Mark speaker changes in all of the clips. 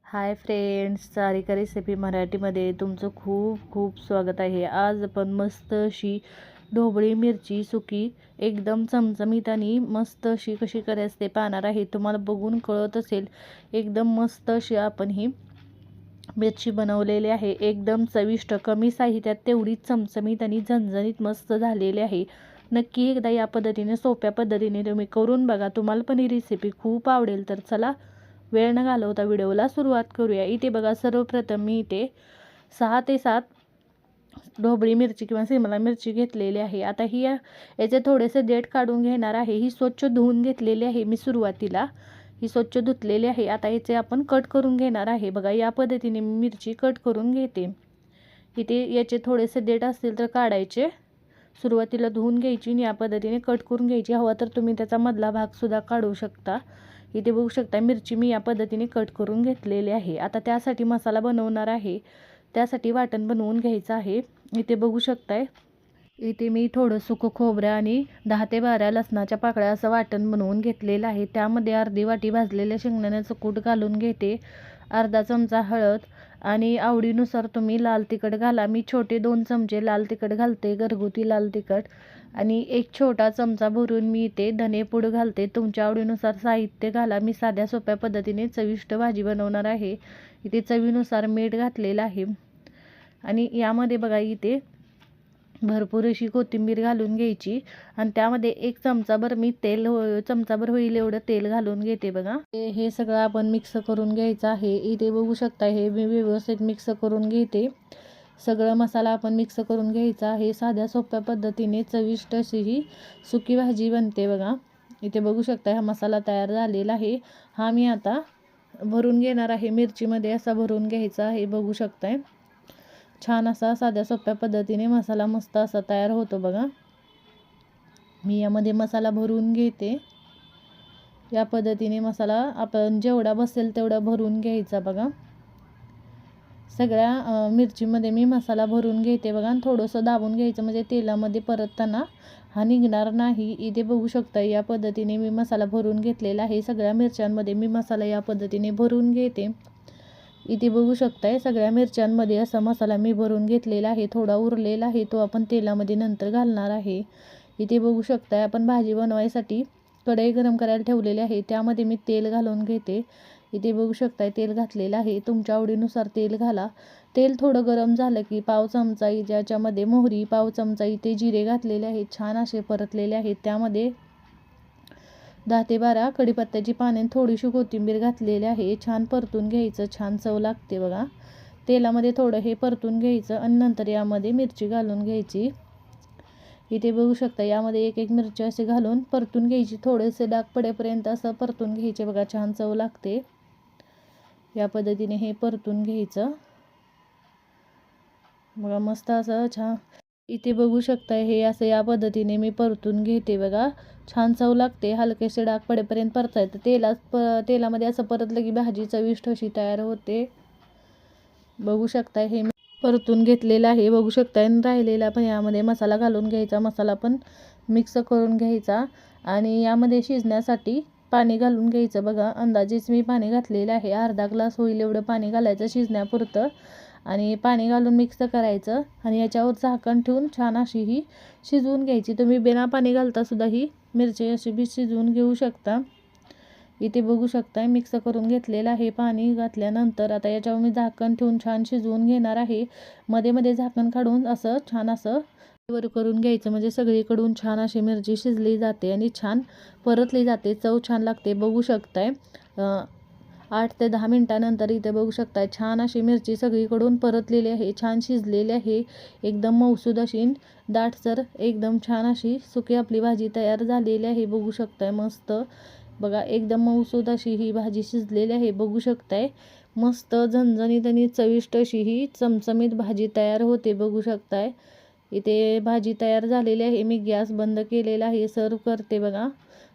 Speaker 1: Hi friends, Sarika recipe मराठीमध्ये तुमचं खूप खूप स्वागत आहे। आज आपण मस्त अशी ढोबळी मिरची सुकी एकदम चमचमीत आणि मस्त अशी कशी करायची ते पाहणार आहे। तुम्हाला बघून कळत असेल एकदम मस्त अशी आपण ही मिरची बनवलेली आहे। एकदम चविष्ट, कमी साहित्यात तेवढीच चमचमीत आणि झणझणीत मस्त झालेली आहे। नक्की एकदा या पद्धतीने सोप्या पद्धतीने तुम्ही करून बघा, तुम्हाला पण ही रेसिपी खूप आवडेल। तर चला वेळ न घालवता व्हिडिओला सुरुवात करूया। इथे बघा, सर्वप्रथम मी इथे 6 ते 7 ढोबळी मिरची किंवा सिमला मिरची घेतलेली आहे। आता ही याचे थोडेसे देठ काढून घेणार आहे। ही स्वच्छ धुवून घेतलेली आहे मी सुरुवातीला, ही स्वच्छ धुतलेली आहे। आता याचे आपण कट करून घेणार आहे। बघा, या पद्धतीने मी मिरची कट करून घेते। इथे याचे थोडेसे देठ असतील तर काढायचे, सुरुवातीला धुवून घ्यायची आणि या पद्धतीने कट करून घ्यायची। हवा तर तुम्ही त्याचा मधला भाग सुद्धा काढू शकता। इथे बघू शकता मिरची मी या पद्धतीने कट करून घेतलेली आहे। आता त्यासाठी मसाला बनवणार आहे, त्यासाठी वाटण बनवून घ्यायचं आहे। इथे बघू शकताय, इथे मी थोडं सुकं खोबरं आणि 10 ते 12 लसणाच्या पाकळ्या असं वाटण बनवून घेतलेलं आहे। त्यामध्ये अर्धी वाटी भाजलेल्या शेंगदाण्याचं कूट घालून घेते, अर्धा चमचा हळद आणि आवडीनुसार तुम्ही लाल तिखट घाला। मी छोटे 2 चमचे लाल तिखट घालते, घरगुती लाल तिखट, आणि 1 छोटा चमचा भरून मी इथे धनेपूड घालते। तुमच्या आवडीनुसार साहित्य घाला। मी साध्या सोप्या पद्धतीने चविष्ट भाजी बनवणार आहे। इथे चवीनुसार मीठ घातलेलं आहे आणि यामध्ये बघा इथे भरपूर अशी कोथिंबीर घालून घ्यायची आणि त्यामध्ये 1 चमचाभर मी तेल, चमचाभर होईल एवढं तेल घालून घेते। बघा, हे सगळं आपण मिक्स करून घ्यायचं आहे। इथे बघू शकता हे मी व्यवस्थित मिक्स करून घेते। सगळं मसाला आपण मिक्स करून घ्यायचा आहे। साध्या सोप्या पद्धतीने चविष्ट अशी ही सुकी भाजी बनते। बघा, इथे बघू शकता हा मसाला तयार झालेला आहे। हा मी आता भरून घेणार आहे, मिरचीमध्ये असा भरून घ्यायचा आहे। बघू शकताय छान असा साध्या सोप्या पद्धतीने मसाला मस्त असा तयार होतो। बघा, मी यामध्ये मसाला भरून घेते। या पद्धतीने मसाला आपण जेवढा बसेल तेवढा भरून घ्यायचा। बघा, सगळ्या मिरचीमध्ये मी मसाला भरून घेते। बघा, थोडंसं दाबून घ्यायचं म्हणजे तेलामध्ये परतताना हा निघणार नाही। इथे बघू शकता या पद्धतीने मी मसाला भरून घेतलेला आहे। सगळ्या मिरच्यांमध्ये मी मसाला या पद्धतीने भरून घेते। इथे बघू शकताय सगळ्या मिरच्यांमध्ये असा मसाला मी भरून घेतलेला आहे। थोडा उरलेला आहे तो आपण तेलामध्ये नंतर घालणार आहे। इथे बघू शकताय आपण भाजी बनवायसाठी कढई गरम करायला ठेवलेली आहे, त्यामध्ये मी तेल घालून घेते। इथे बघू शकताय तेल घातलेलं आहे, तुमच्या आवडीनुसार तेल घाला। तेल थोडं गरम झालं की पाव चमचा ज्याच्यामध्ये मोहरी, पाव चमचा इथे जिरे घातलेले आहेत, छान असे परतलेले आहेत। त्यामध्ये 10 ते 12 कढीपत्त्याची पाने, थोडीशी कोथिंबीर घातलेली आहे। छान परतून घ्यायचं, छान चव लागते। बघा, तेलामध्ये थोडं हे परतून घ्यायचं आणि नंतर यामध्ये मिरची घालून घ्यायची। इथे बघू शकता यामध्ये एक एक मिरची असे घालून परतून घ्यायची, थोडेसे डाग पडेपर्यंत असं परतून घ्यायचे। बघा, छान चव लागते। या पद्धतीने हे परतून घ्यायचं। बघा, मस्त असं छान इथे बघू शकता हे असं या पद्धतीने मी परतून घेते। बघा, छान चव लागते। हलकेसे डाग पडेपर्यंत परतायचं। तेलामध्ये असं परतलं की भाजी चविष्ट अशी तयार होते। बघू शकता हे मी परतून घेतलेलं आहे। बघू शकता राहिलेला पण यामध्ये मसाला घालून घ्यायचा, मसाला पण मिक्स करून घ्यायचा आणि यामध्ये शिजण्यासाठी पाणी घालून घ्यायचं। बघा, अंदाजेच मी पाणी घातलेलं आहे, अर्धा ग्लास होईल एवढं पाणी घालायचं शिजण्यापुरतं आणि पाणी घालून मिक्स करायचं आणि याच्यावर झाकण ठेवून छान अशी ही शिजवून घ्यायची। तुम्ही बिना पाणी घालता सुद्धा ही मिरची अशी बी शिजवून घेऊ शकता। इथे बघू शकता मिक्स करून घेतलेलं आहे पाणी घातल्यानंतर। आता याच्यावर मी झाकण ठेवून छान शिजवून घेणार आहे। मध्ये मध्ये झाकण काढून असं छान असं वर करून घ्यायचं, म्हणजे सगळीकडून छान अशी मिरची शिजली जाते आणि छान परतली जाते, चव छान लागते। बघू शकताय 8 ते 10 मिनिटानंतर इथे बघू शकताय छान अशी मिरची सगळीकडून परतलेली आहे, छान शिजलेली आहे, एकदम मऊसूद अशी दाटसर एकदम छान अशी सुकी आपली भाजी तयार झालेली आहे। बघू शकताय मस्त, बघा एकदम मऊसूद अशी ही भाजी शिजलेली आहे। बघू शकताय मस्त झणझणीत आणि चविष्ट अशी ही चमचमीत भाजी तयार होते। बघू शकताय इथे भाजी तयार झालेली आहे। मी गॅस बंद केलेला आहे, सर्व करते। बघा,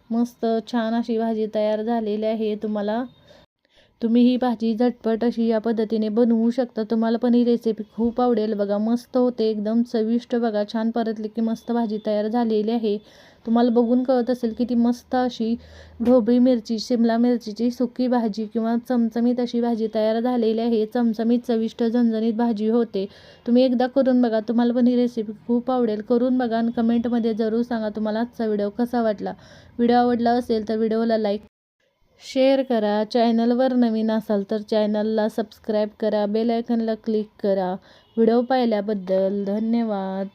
Speaker 1: मस्त छान अशी भाजी तयार झालेली आहे। तुम्ही ही भाजी झटपट अशी या पद्धतीने बनवू शकता. तुम्हाला पण ही रेसिपी खूप आवडेल बघा. मस्त होते, एकदम चविष्ट बघा. छान परतली की मस्त भाजी तयार झालेली आहे. तुम्हाला बघून कळत असेल किती मस्त अशी ढोबळी मिरची, शिमला मिरचीची सुकी भाजी किंवा चमचमीत अशी भाजी तयार झालेली आहे. चमचमीत चविष्ट झणझणीत भाजी होते. तुम्ही एकदा करून बघा. तुम्हाला पण ही रेसिपी खूप आवडेल. करून बघा आणि कमेंटमध्ये जरूर सांगा तुम्हाला आजचा व्हिडिओ कसा वाटला. व्हिडिओ आवडला असेल तर व्हिडिओला लाईक, शेअर करा. चॅनलवर नवीन असाल तर चॅनलला सबस्क्राईब करा. बेल आयकॉनला क्लिक करा. व्हिडिओ पाहिल्याबद्दल धन्यवाद.